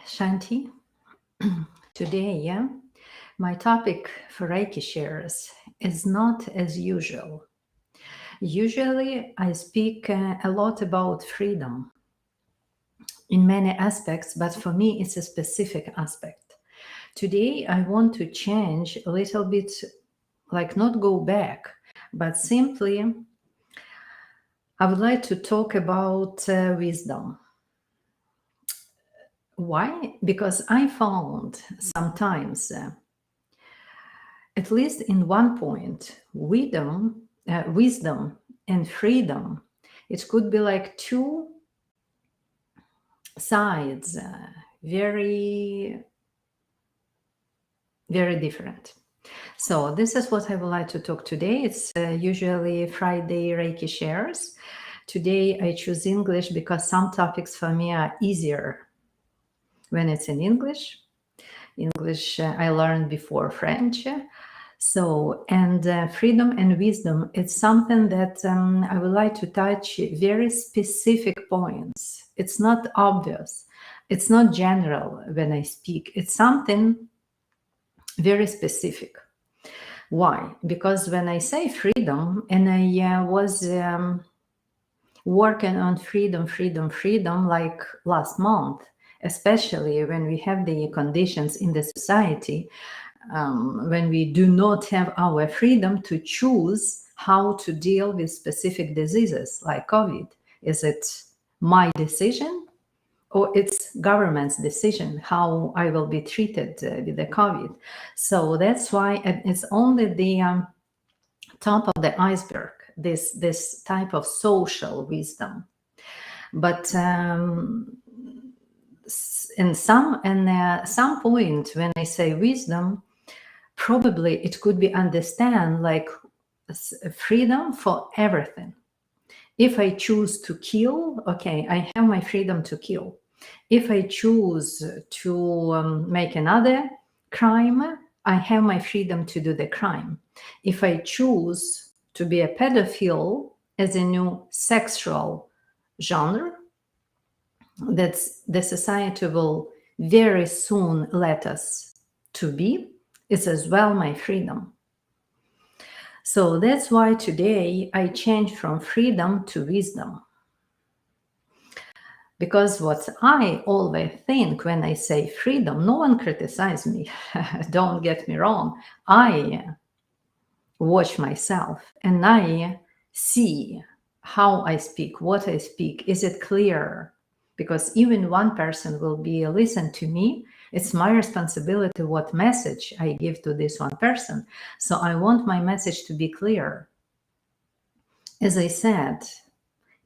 Shanti. Today, my topic for Reiki shares is not as usual. Usually, I speak a lot about freedom in many aspects, but for me, it's a specific aspect. Today, I want to change a little bit, like not go back, but simply, I would like to talk about wisdom. Why? Because I found sometimes at least in one point, wisdom and freedom, it could be like two sides, very, very different. So this is what I would like to talk today. It's usually Friday Reiki shares. Today I choose English because some topics for me are easier when it's in English. English I learned before French. So, and freedom and wisdom, it's something that I would like to touch very specific points. It's not obvious. It's not general when I speak. It's something very specific. Why? Because when I say freedom, and I was working on freedom, like last month, especially when we have the conditions in the society, when we do not have our freedom to choose how to deal with specific diseases like COVID. Is it my decision or it's government's decision how I will be treated with the COVID? So that's why it's only the top of the iceberg, this type of social wisdom. But in some point when I say wisdom, probably it could be understand like freedom for everything. If I choose to kill, okay, I have my freedom to kill. If I choose to make another crime, I have my freedom to do the crime. If I choose to be a pedophile as a new sexual genre, that's the society will very soon let us to be, it's as well my freedom. So that's why today I change from freedom to wisdom. Because what I always think when I say freedom, no one criticize me. Don't get me wrong. I watch myself and I see how I speak, what I speak. Is it clear? Because even one person will be listen to me. It's my responsibility what message I give to this one person. So I want my message to be clear. As I said,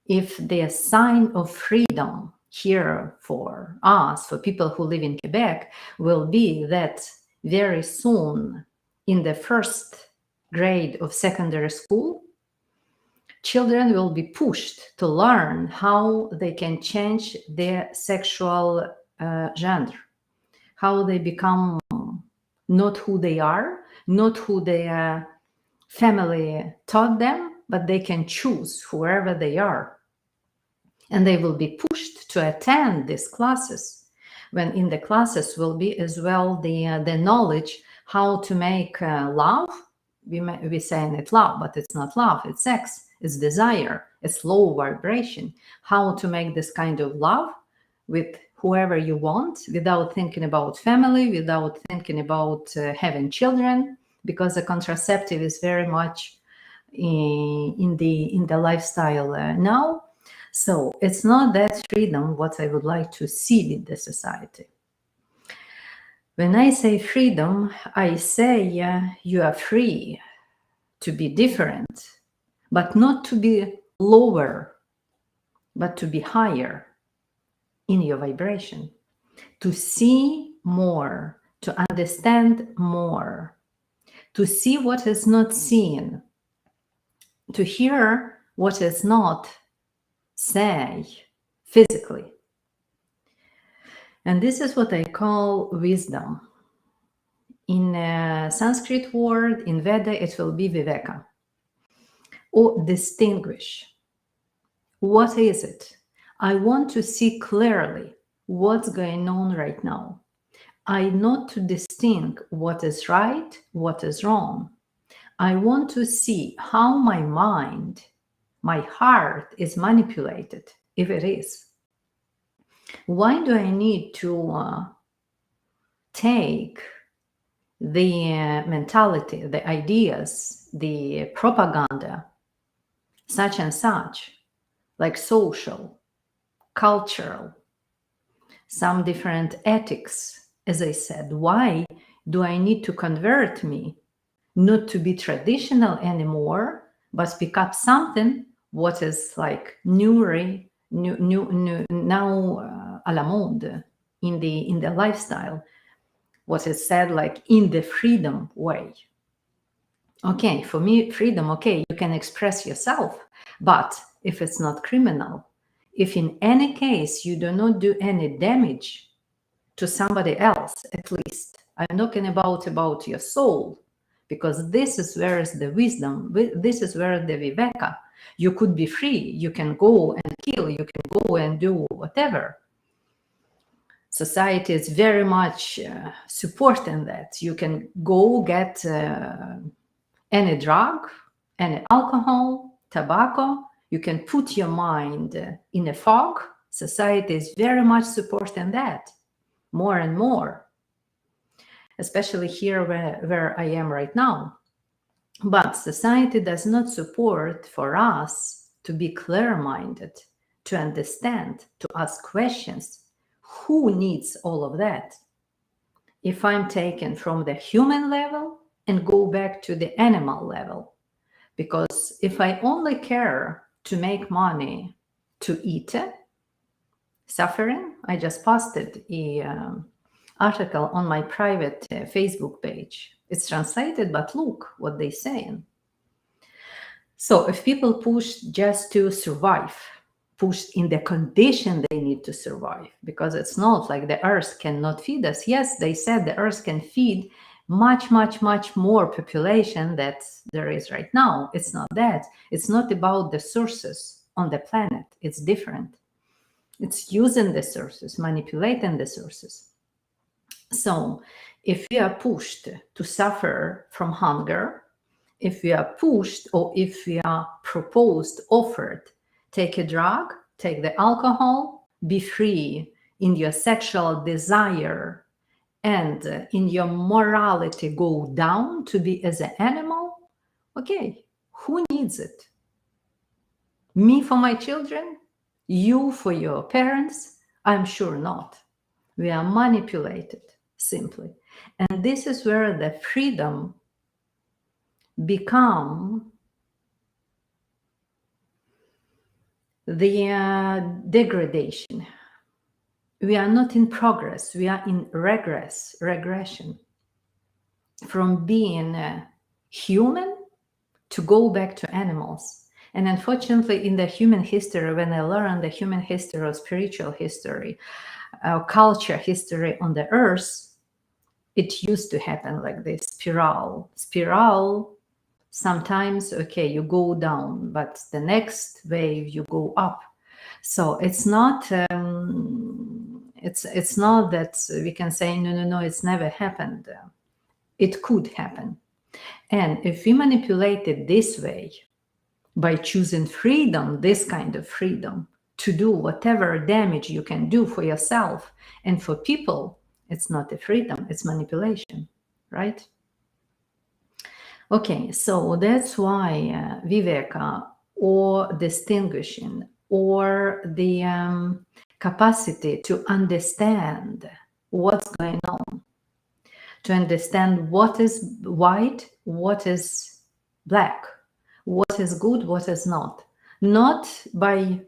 if the sign of freedom here for us, for people who live in Quebec, will be that very soon in the first grade of secondary school, children will be pushed to learn how they can change their sexual gender, how they become not who they are, not who their family taught them, but they can choose whoever they are. And they will be pushed to attend these classes, when in the classes will be as well the knowledge how to make love. We say it love, but it's not love, it's sex, it's desire, it's low vibration. How to make this kind of love with whoever you want without thinking about family, without thinking about having children, because the contraceptive is very much in the lifestyle now. So it's not that freedom what I would like to see in the society. When I say freedom, I say you are free to be different, but not to be lower, but to be higher in your vibration, to see more, to understand more, to see what is not seen, to hear what is not say physically. And this is what I call wisdom. In a Sanskrit word, in Veda, it will be viveka, or distinguish. What is it? I want to see clearly what's going on right now. I know to distinguish what is right, what is wrong. I want to see how my mind, my heart is manipulated, if it is. Why do I need to take the mentality, the ideas, the propaganda, such and such, like social, cultural, some different ethics, as I said? Why do I need to convert me not to be traditional anymore, but pick up something what is like new now à la mode in the lifestyle, what is said like in the freedom way? Okay, for me, freedom, okay, you can express yourself, but if it's not criminal, if in any case you do not do any damage to somebody else, at least, I'm talking about your soul, because this is where is the wisdom, this is where the viveka. You could be free, you can go and kill, you can go and do whatever. Society is very much supporting that. You can go get any drug, any alcohol, tobacco, you can put your mind in a fog. Society is very much supporting that more and more, especially here where I am right now. But society does not support for us to be clear-minded, to understand, to ask questions. Who needs all of that? If I'm taken from the human level and go back to the animal level, because if I only care to make money to eat, suffering, I just posted an article on my private Facebook page. It's translated, but look what they're saying. So if people push just to survive, pushed in the condition they need to survive, because it's not like the earth cannot feed us. Yes, they said the earth can feed much more population that there is right now. It's not that. It's not about the sources on the planet. It's different. It's using the sources, manipulating the sources. So if we are pushed to suffer from hunger, if we are pushed or if we are proposed, offered, take a drug, take the alcohol, be free in your sexual desire and in your morality go down to be as an animal, okay, who needs it? Me for my children? You for your parents? I'm sure not. We are manipulated, simply. And this is where the freedom become the degradation. We are not in progress, we are in regression. From being human to go back to animals. And unfortunately, in the human history, when I learned the human history or spiritual history, culture history on the earth, it used to happen like this spiral. Sometimes, okay, you go down, but the next wave you go up. So it's not it's not that we can say no, it's never happened. It could happen. And if we manipulate it this way, by choosing freedom, this kind of freedom, to do whatever damage you can do for yourself and for people, it's not a freedom, it's manipulation, right? Okay, so that's why viveka, or distinguishing, or the capacity to understand what's going on, to understand what is white, what is black, what is good, what is not by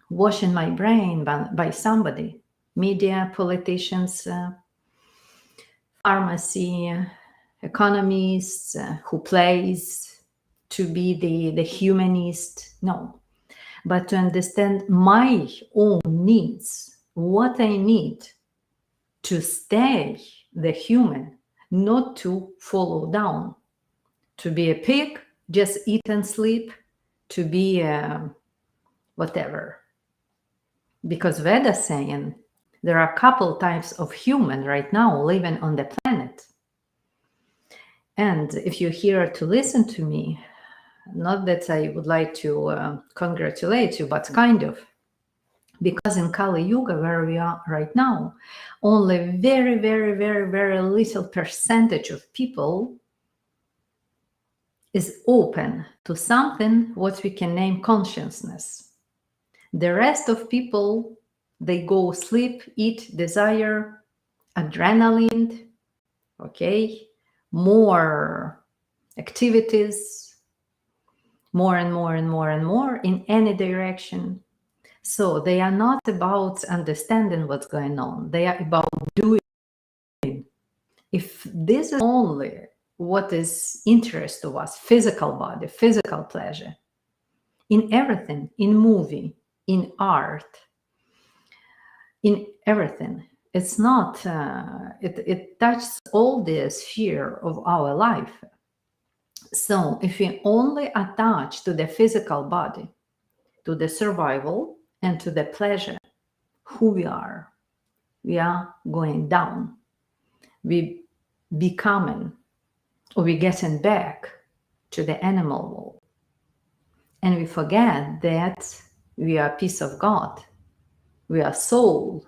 washing my brain by somebody, media, politicians, pharmacy, economists, who plays to be the humanist. No, but to understand my own needs, what I need to stay the human, not to follow down, to be a pig, just eat and sleep, to be whatever. Because Veda saying There are a couple types of human right now living on the planet. And if you're here to listen to me, not that I would like to congratulate you, but kind of, because in Kali Yuga, where we are right now, only very, very, very, very little percentage of people is open to something what we can name consciousness. The rest of people, they go sleep, eat, desire, adrenaline, okay, more activities, more and more and more and more in any direction. So they are not about understanding what's going on. They are about doing. If this is only what is interest to us, physical body, physical pleasure, in everything, in movie, in art, in everything, it's not, it touches all the sphere of our life. So if we only attach to the physical body, to the survival and to the pleasure, who we are going down. We becoming, or we getting back to the animal world. And we forget that we are a piece of God. We are soul.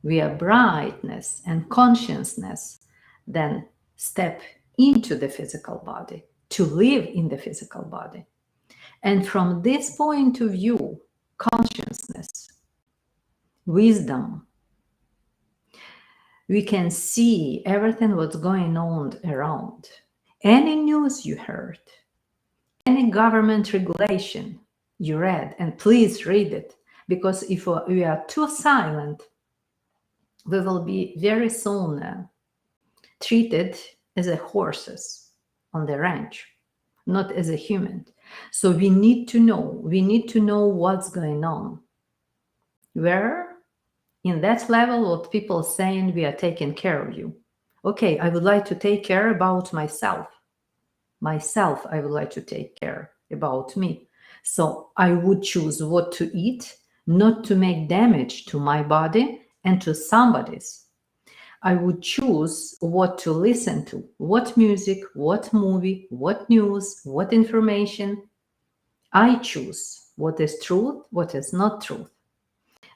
We are brightness and consciousness. Then step into the physical body, to live in the physical body. And from this point of view, consciousness, wisdom, we can see everything what's going on around. Any news you heard, any government regulation you read, and please read it, because if we are too silent, we will be very soon treated as a horses on the ranch, not as a human. So we need to know what's going on. Where in that level, what people saying, we are taking care of you. Okay, I would like to take care about myself. I would like to take care about me. So I would choose what to eat, not to make damage to my body and to somebody's. I would choose what to listen to, what music, what movie, what news, what information. I choose what is truth, what is not truth.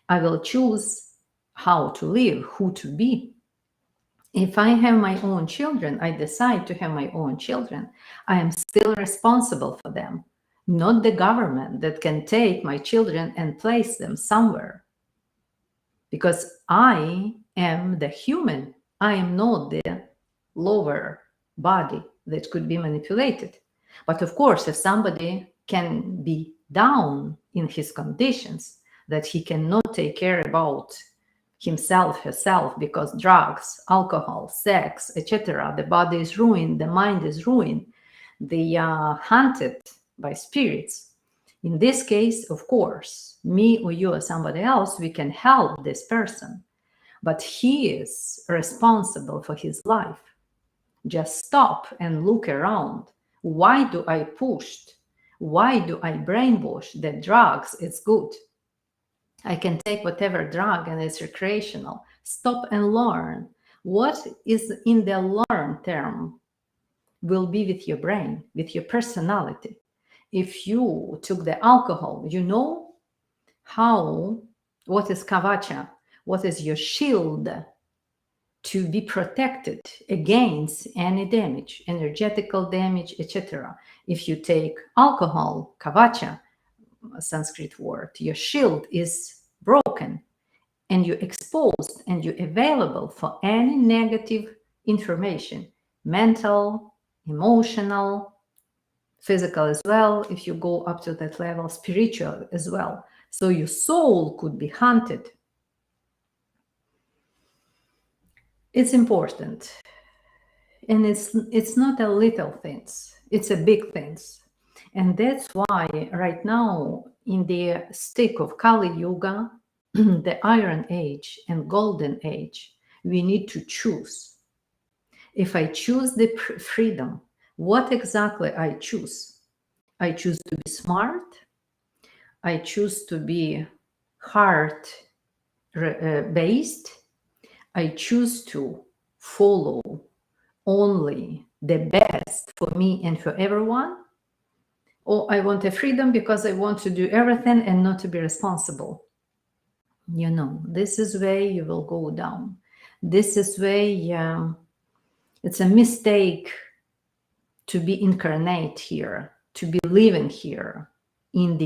I will choose how to live, who to be. If I have my own children, I decide to have my own children, I am still responsible for them, not the government that can take my children and place them somewhere. Because I am the human, I am not the lower body that could be manipulated. But of course, if somebody can be down in his conditions, that he cannot take care about himself, herself, because drugs, alcohol, sex, etc., the body is ruined, the mind is ruined, they are hunted by spirits. In this case, of course, me or you or somebody else, we can help this person, but he is responsible for his life. Just stop and look around. Why do I push? Why do I brainwash that drugs is good? I can take whatever drug and it's recreational. Stop and learn. What is in the learn term will be with your brain, with your personality. If you took the alcohol, you know what is kavacha, what is your shield to be protected against any damage, energetical damage, etc. If you take alcohol, kavacha, a Sanskrit word, your shield is broken and you're exposed and you're available for any negative information, mental, emotional, physical as well, if you go up to that level, spiritual as well. So your soul could be hunted. It's important. And it's not a little things, it's a big things. And that's why right now in the stick of Kali Yuga, the Iron Age and Golden Age, we need to choose. If I choose the freedom, what exactly I choose? I choose to be smart. I choose to be heart based, I choose to follow only the best for me and for everyone, or I want a freedom because I want to do everything and not to be responsible. You know, this is where you will go down. This is where it's a mistake to be incarnate here, to be living here in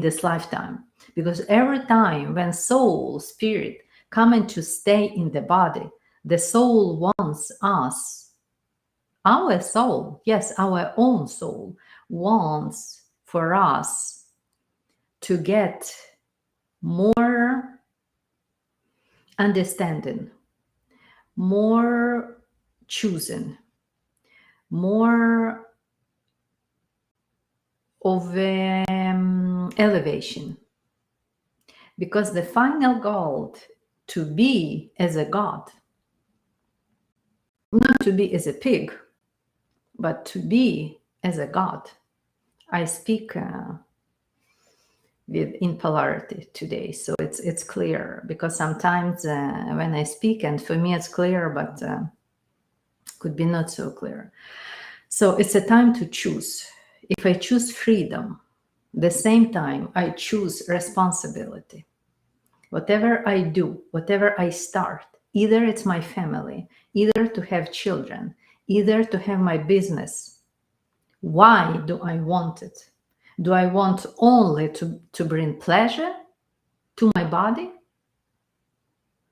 this lifetime, because every time when soul, spirit coming to stay in the body, the soul wants us, our soul, yes, our own soul wants for us to get more understanding, more choosing, more of elevation, because the final goal to be as a god, not to be as a pig, but to be as a god. I speak in polarity today, so it's clear, because sometimes when I speak, and for me it's clear, but could be not so clear. So it's a time to choose. If I choose freedom, the same time I choose responsibility. Whatever I do, whatever I start, either it's my family, either to have children, either to have my business. Why do I want it? Do I want only to bring pleasure to my body,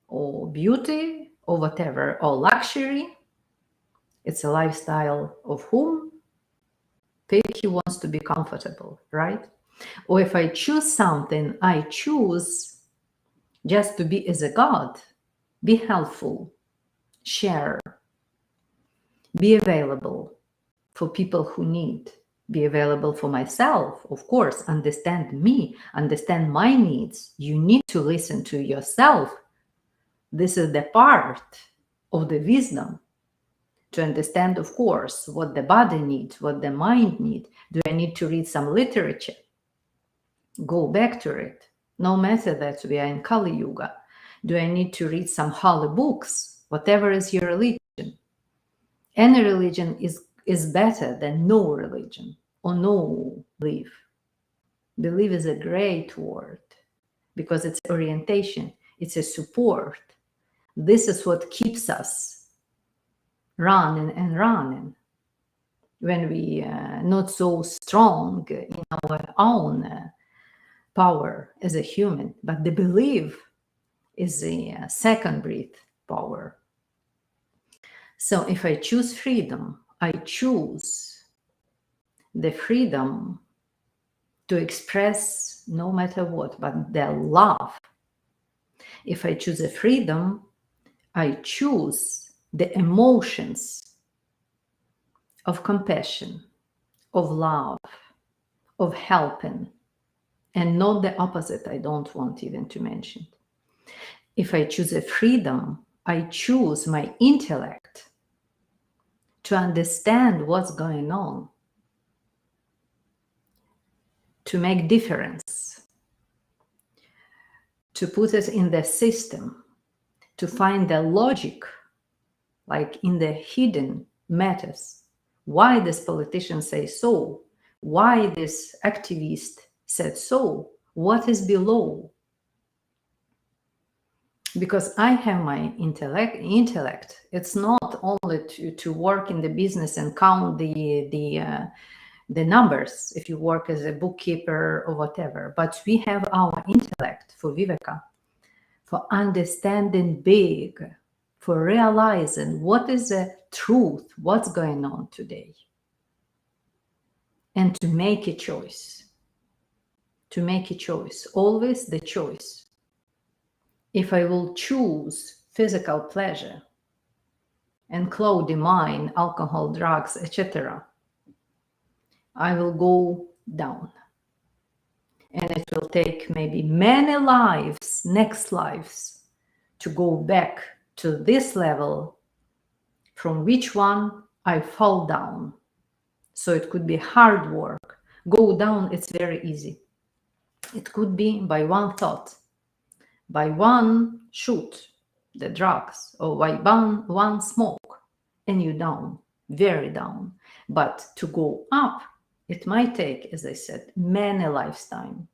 or beauty, or whatever, or luxury? It's a lifestyle of whom? He wants to be comfortable, right? Or if I choose something, I choose just to be as a god, be helpful, share, be available for people who need, be available for myself, of course, understand me, understand my needs. You need to listen to yourself. This is the part of the wisdom, to understand, of course, what the body needs, what the mind needs. Do I need to read some literature? Go back to it. No matter that we are in Kali Yuga. Do I need to read some holy books? Whatever is your religion. Any religion is better than no religion or no belief. Belief is a great word because it's orientation, it's a support. This is what keeps us running and running when we not so strong in our own power as a human, but the belief is a second breath power. So if I choose freedom, I choose the freedom to express no matter what, but the love. If I choose a freedom, I choose the emotions of compassion, of love, of helping, and not the opposite. I don't want even to mention. If I choose a freedom, I choose my intellect to understand what's going on, to make difference, to put it in the system, to find the logic, like in the hidden matters. Why this politician say so? Why this activist said so? What is below? Because I have my intellect. It's not only to work in the business and count the numbers if you work as a bookkeeper or whatever, but we have our intellect for viveka, for understanding big, for realizing what is the truth, what's going on today, and to make a choice. To make a choice, always the choice. If I will choose physical pleasure and cloudy mind, alcohol, drugs, etc., I will go down. And it will take maybe many lives, next lives, to go back to this level from which one I fall down. So it could be hard work. Go down, it's very easy. It could be by one thought, by one shoot, the drugs, or by one smoke, and you're down, very down. But to go up, it might take, as I said, many lifetimes,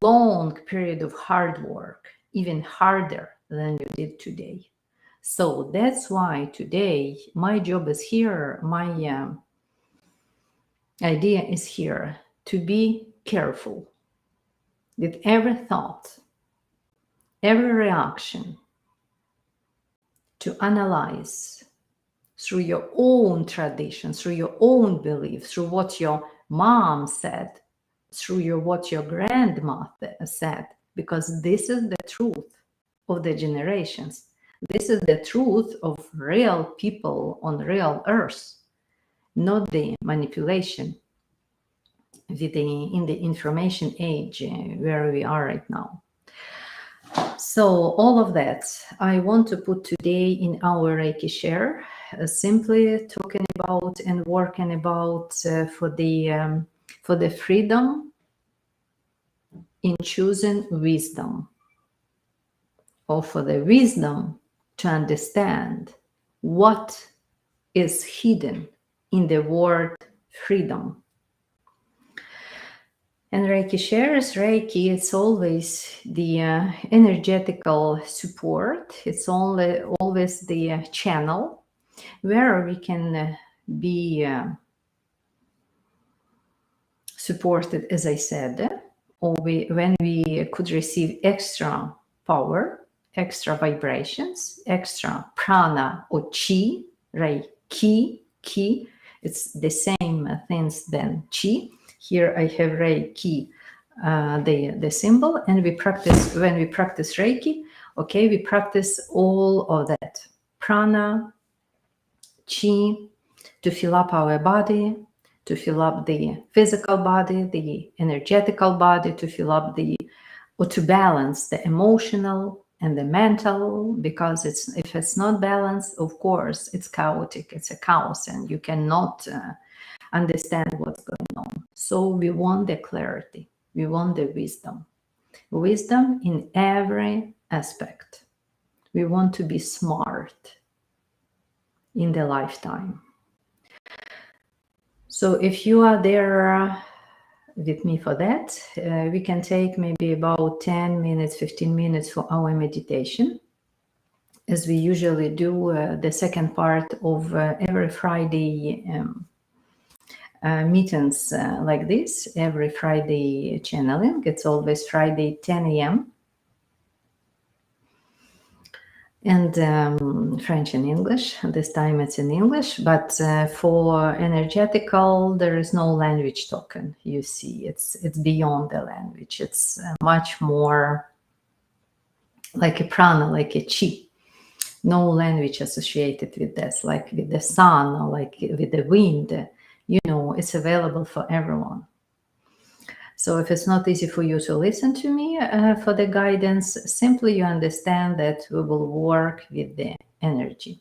long period of hard work, even harder than you did today. So that's why today my job is here, my idea is here, to be careful with every thought, every reaction, to analyze through your own tradition, through your own belief, through what your mom said, through what your grandmother said, because this is the truth of the generations. This is the truth of real people on real earth, not the manipulation in the information age where we are right now. So all of that I want to put today in our Reiki share, simply talking about and working about for the freedom in choosing wisdom, or for the wisdom to understand what is hidden in the word freedom. And Reiki shares, Reiki, it's always the energetical support. It's always the channel where we can be supported, as I said, or when we could receive extra power, extra vibrations, extra prana or chi, Reiki, ki. It's the same things than chi. Here I have Reiki, the symbol, and when we practice Reiki, okay, we practice all of that prana, chi, to fill up our body, to fill up the physical body, the energetical body, to fill up or to balance the emotional and the mental, because if it's not balanced, of course, it's chaotic, it's a chaos, and you cannot understand what's going on. So we want the clarity, we want the wisdom in every aspect. We want to be smart in the lifetime. So if you are there with me for that, we can take maybe about 10 minutes, 15 minutes for our meditation, as we usually do the second part of every Friday meetings like this, every Friday channeling. It's always Friday 10 a.m. and French and English. This time it's in English, but for energetical, there is no language token. You see, it's beyond the language. It's much more like a prana, like a chi. No language associated with this, like with the sun or like with the wind. You know, it's available for everyone. So if it's not easy for you to listen to me for the guidance, simply you understand that we will work with the energy.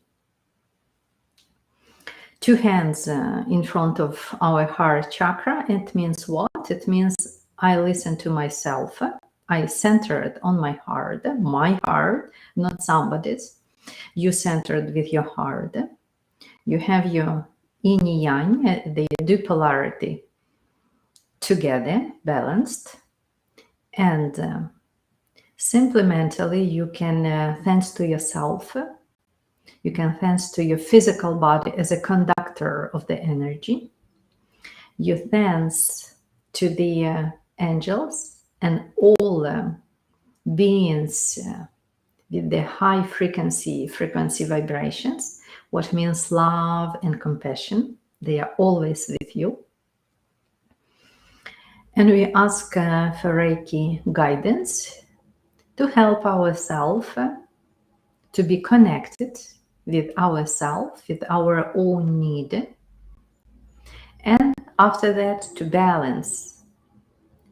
Two hands in front of our heart chakra. It means what? It means I listen to myself. I center it on my heart, not somebody's. You centered with your heart. You have your yin yang, the dupolarity, together, balanced, and simply mentally you can thanks to yourself, you can thanks to your physical body as a conductor of the energy. You thanks to the angels and all beings with the high frequency vibrations, what means love and compassion. They are always with you. And we ask for Reiki guidance to help ourselves to be connected with ourselves, with our own need. And after that, to balance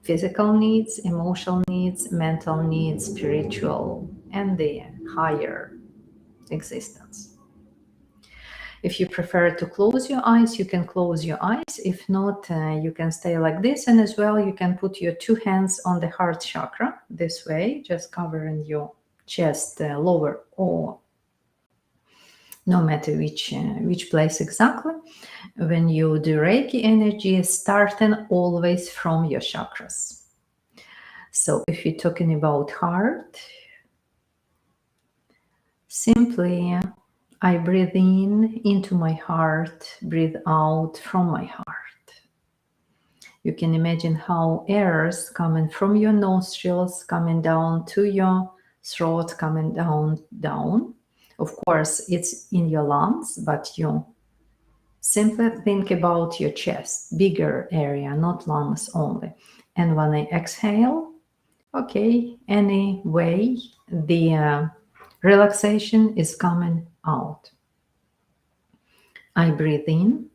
physical needs, emotional needs, mental needs, spiritual, and the higher existence. If you prefer to close your eyes, you can close your eyes. If not, you can stay like this. And as well, you can put your 2 hands on the heart chakra this way, just covering your chest, lower, or no matter which place exactly. When you do Reiki energy, starting always from your chakras. So if you're talking about heart, simply I breathe in into my heart, breathe out from my heart. You can imagine how air is coming from your nostrils, coming down to your throat, coming down. Of course, it's in your lungs, but you simply think about your chest, bigger area, not lungs only. And when I exhale, okay, anyway, the relaxation is coming out. I breathe in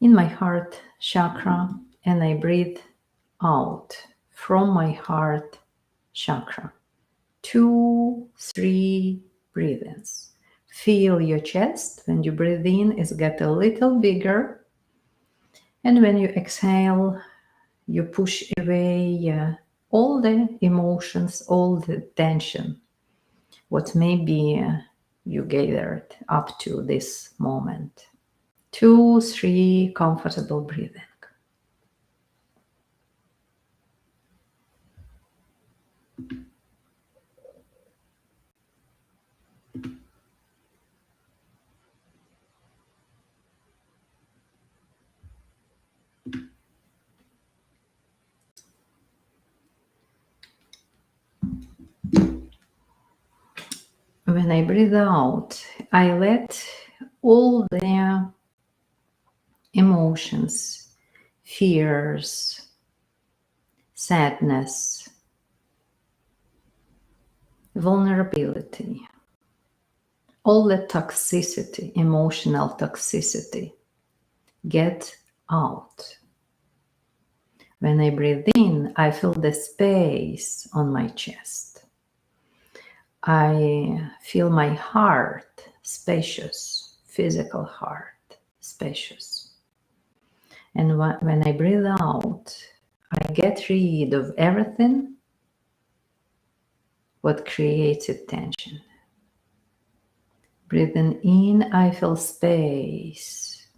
my heart chakra, and I breathe out from my heart chakra. 2, 3 breathings. Feel your chest. When you breathe in, it's get a little bigger. And when you exhale, you push away all the emotions, all the tension, what maybe you gathered up to this moment. 2, 3 comfortable breathing. When I breathe out, I let all the emotions, fears, sadness, vulnerability, all the toxicity, emotional toxicity, get out. When I breathe in, I feel the space on my chest. I feel my heart spacious, physical heart spacious. And when I breathe out, I get rid of everything what created tension. Breathing in, I feel space.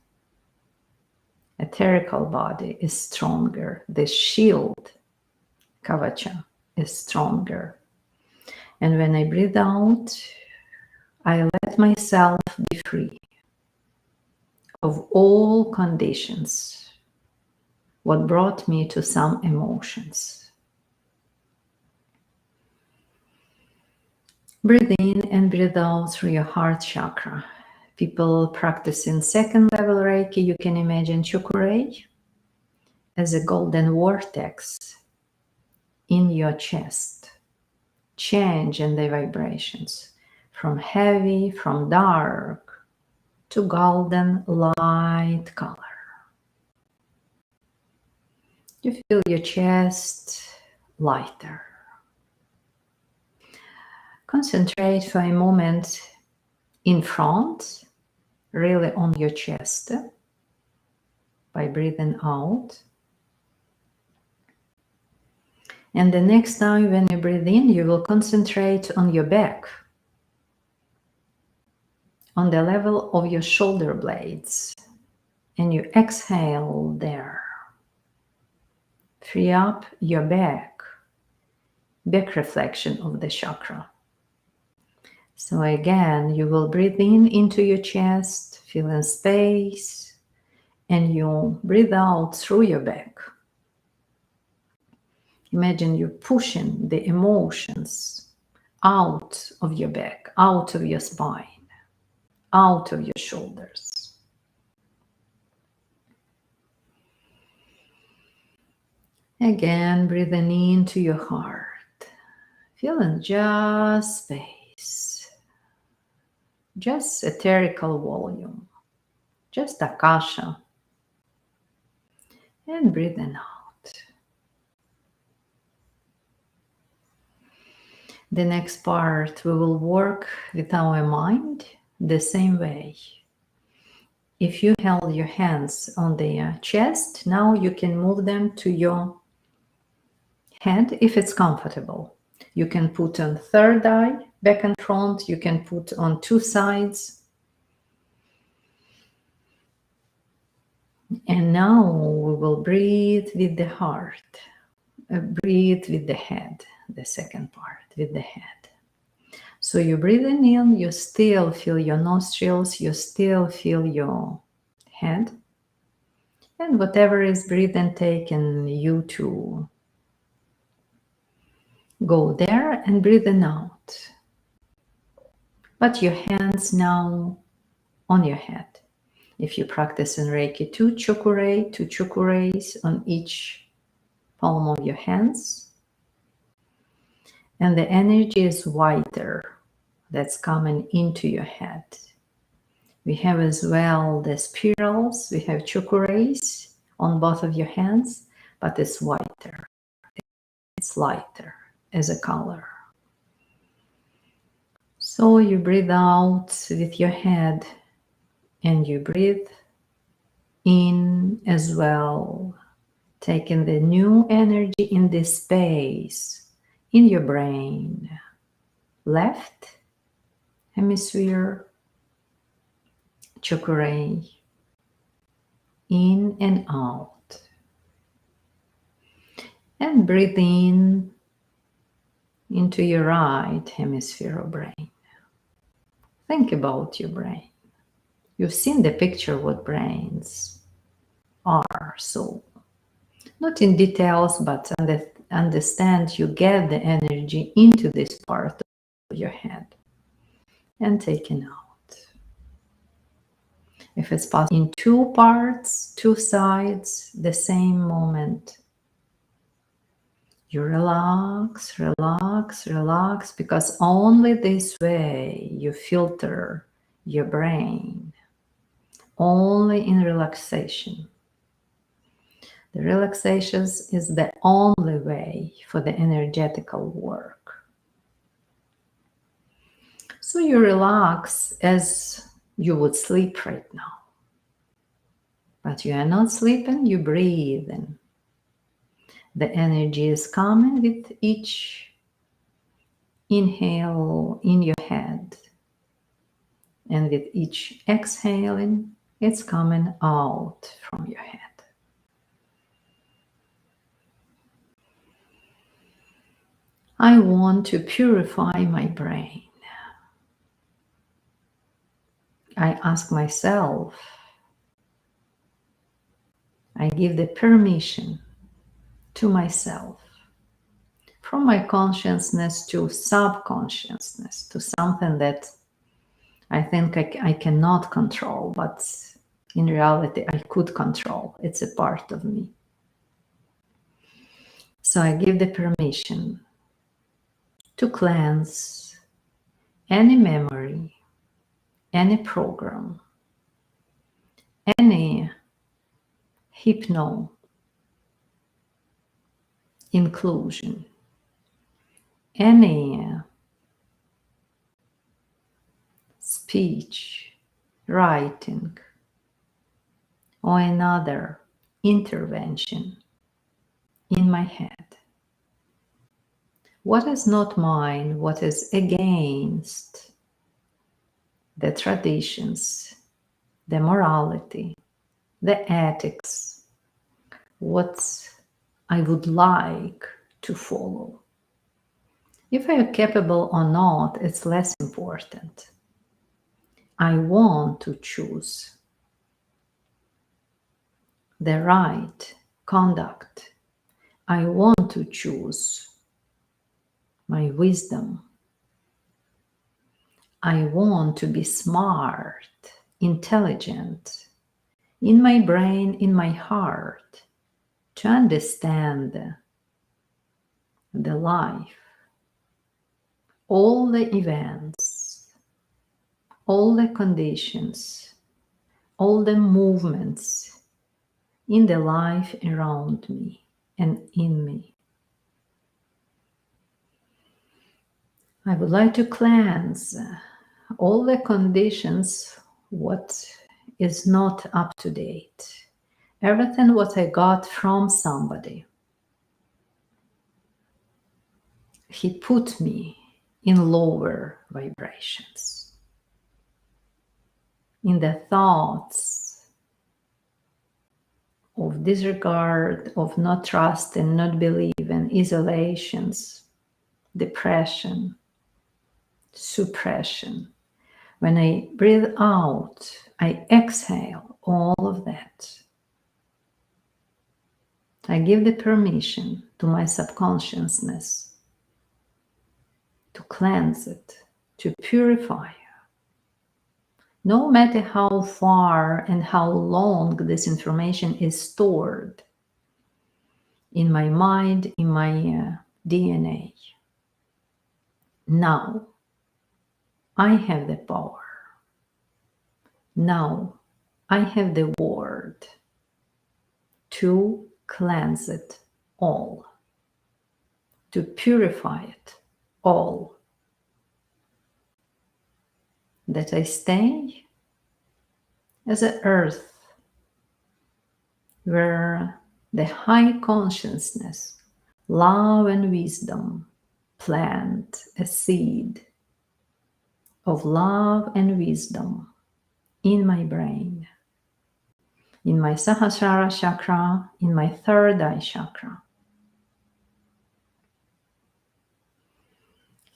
Etherical body is stronger. The shield, kavacha, is stronger. And when I breathe out, I let myself be free of all conditions, what brought me to some emotions. Breathe in and breathe out through your heart chakra. People practicing second level Reiki, you can imagine Chokurei as a golden vortex in your chest, changing the vibrations from heavy, from dark to golden light color. You feel your chest lighter. Concentrate for a moment in front, really on your chest, by breathing out. And the next time when you breathe in, you will concentrate on your back, on the level of your shoulder blades. And you exhale there. Free up your back reflection of the chakra. So again, you will breathe in into your chest, feeling space, and you breathe out through your back. Imagine you pushing the emotions out of your back, out of your spine, out of your shoulders. Again, breathing into your heart, feeling just space, just etherical volume, just akasha, and breathing out. The next part, we will work with our mind the same way. If you held your hands on the chest, now you can move them to your head if it's comfortable. You can put on third eye, back and front. You can put on two sides. And now we will breathe with the heart. Breathe with the head, the second part, with the head. So you're breathing in, you still feel your nostrils, you still feel your head. And whatever is breathing taking you to go there and breathing out. But your hands now on your head. If you practice in Reiki, two chukurays on each palm of your hands. And the energy is whiter that's coming into your head. We have as well the spirals, we have chukurays on both of your hands, but it's whiter, it's lighter as a color. So you breathe out with your head and you breathe in as well, taking the new energy in this space in your brain, left hemisphere, chakuray, in and out. And breathe in into your right hemisphere of brain. Think about your brain. You've seen the picture what brains are, so not in details, but understand you get the energy into this part of your head and taken out. If it's possible, in two parts, two sides, the same moment. You relax, relax, relax, because only this way you filter your brain. Only in relaxation. The relaxation is the only way for the energetical work. So you relax as you would sleep right now. But you are not sleeping, you breathe in. The energy is coming with each inhale in your head. And with each exhaling, it's coming out from your head. I want to purify my brain. I ask myself, I give the permission to myself, from my consciousness to subconsciousness, to something that I think I cannot control, but in reality I could control. It's a part of me. So I give the permission to cleanse any memory, any program, any hypno inclusion, any speech, writing, or another intervention in my head. What is not mine, what is against the traditions, the morality, the ethics, what I would like to follow. If I am capable or not, it's less important. I want to choose the right conduct. I want to choose my wisdom. I want to be smart, intelligent, in my brain, in my heart, to understand the life, all the events, all the conditions, all the movements in the life around me and in me. I would like to cleanse all the conditions, what is not up to date. Everything what I got from somebody. He put me in lower vibrations. In the thoughts of disregard, of not trust and not believing, isolations, depression, suppression. When I breathe out, I exhale all of that. I give the permission to my subconsciousness to cleanse it, to purify. No matter how far and how long this information is stored in my mind, in my DNA. Now, I have the power. Now, I have the word to cleanse it all, to purify it all. That I stay as an earth where the high consciousness, love and wisdom plant a seed of love and wisdom in my brain, in my Sahasrara chakra, in my third eye chakra.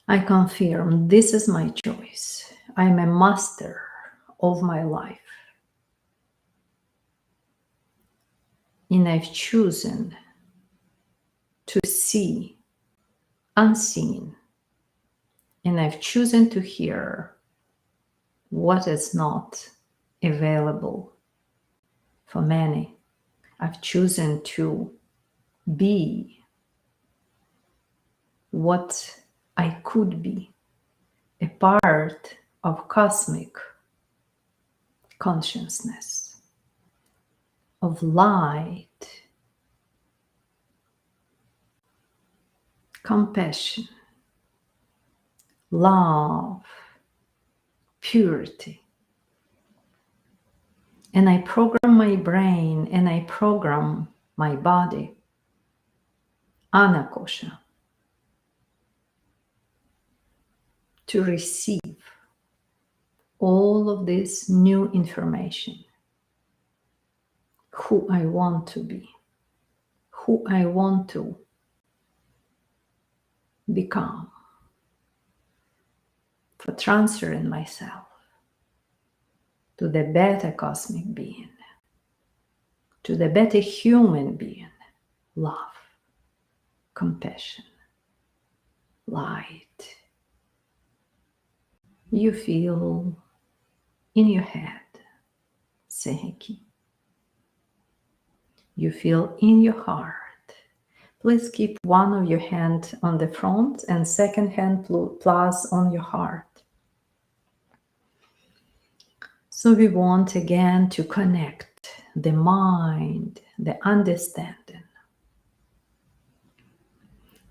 I confirm this is my choice. I am a master of my life. And I've chosen to see unseen. And I've chosen to hear what is not available for many. I've chosen to be what I could be, a part of cosmic consciousness, of light, compassion, love, purity. And I program my brain and I program my body, Anakosha, to receive all of this new information. Who I want to be, who I want to become, for transferring myself to the better cosmic being, to the better human being, love, compassion, light. You feel in your head, Reiki. You feel in your heart. Please keep one of your hand on the front and second hand plus on your heart. So we want again to connect the mind, the understanding,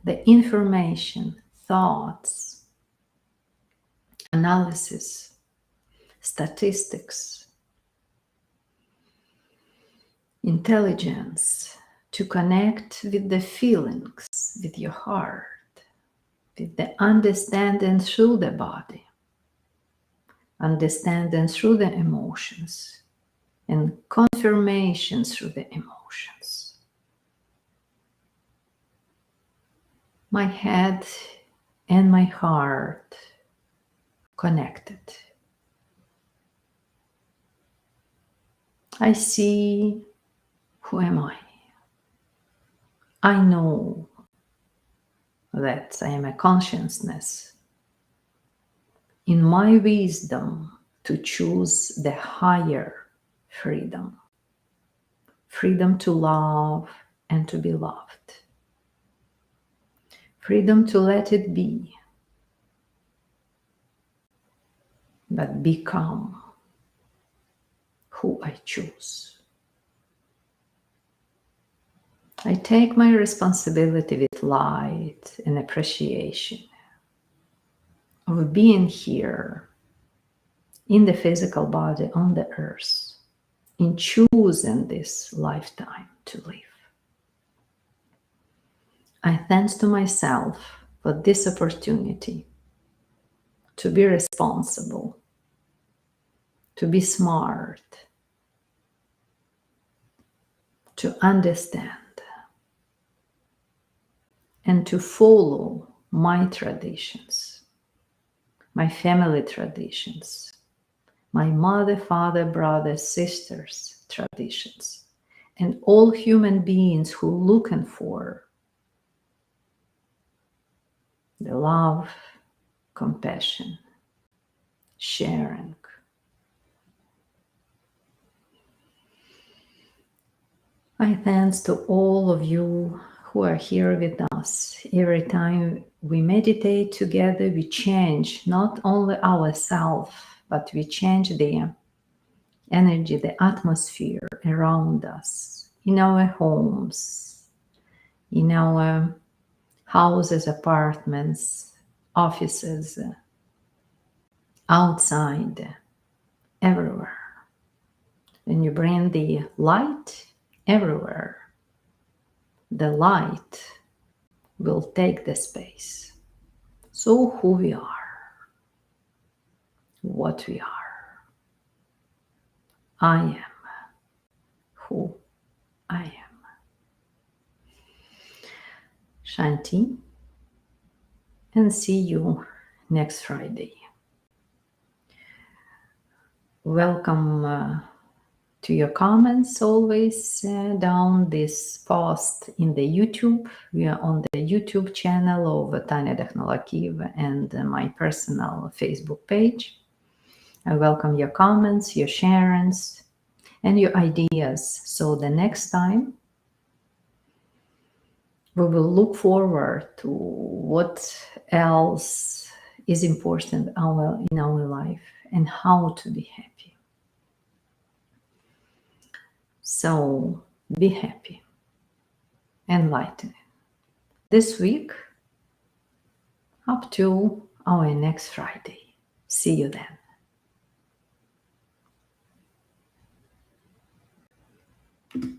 the information, thoughts, analysis, statistics, intelligence, to connect with the feelings, with your heart, with the understanding through the body, understanding through the emotions, and confirmation through the emotions. My head and my heart connected. I see, who am I? I know that I am a consciousness in my wisdom to choose the higher freedom. Freedom to love and to be loved. Freedom to let it be, but become who I choose. I take my responsibility with light and appreciation. of being here in the physical body on the earth, in choosing this lifetime to live. I thanks to myself for this opportunity to be responsible, to be smart, to understand, and to follow my traditions, my family traditions, my mother, father, brothers, sisters traditions, and all human beings who are looking for the love, compassion, sharing. I thanks to all of you who are here with us. Every time we meditate together, we change not only ourselves, but we change the energy, the atmosphere around us, in our homes, in our houses, apartments, offices, outside, everywhere. When you bring the light everywhere, the light will take the space. So who we are, what we are, I am who I am. Shanti, and see you next Friday. Welcome to your comments always down this post in the YouTube. We are on the YouTube channel of Tanya Dakhno-Lakeev and my personal Facebook page. I welcome your comments, your sharings, and your ideas. So the next time we will look forward to what else is important in our life and how to be happy. So be happy, enlightened. This week up to our next Friday. See you then.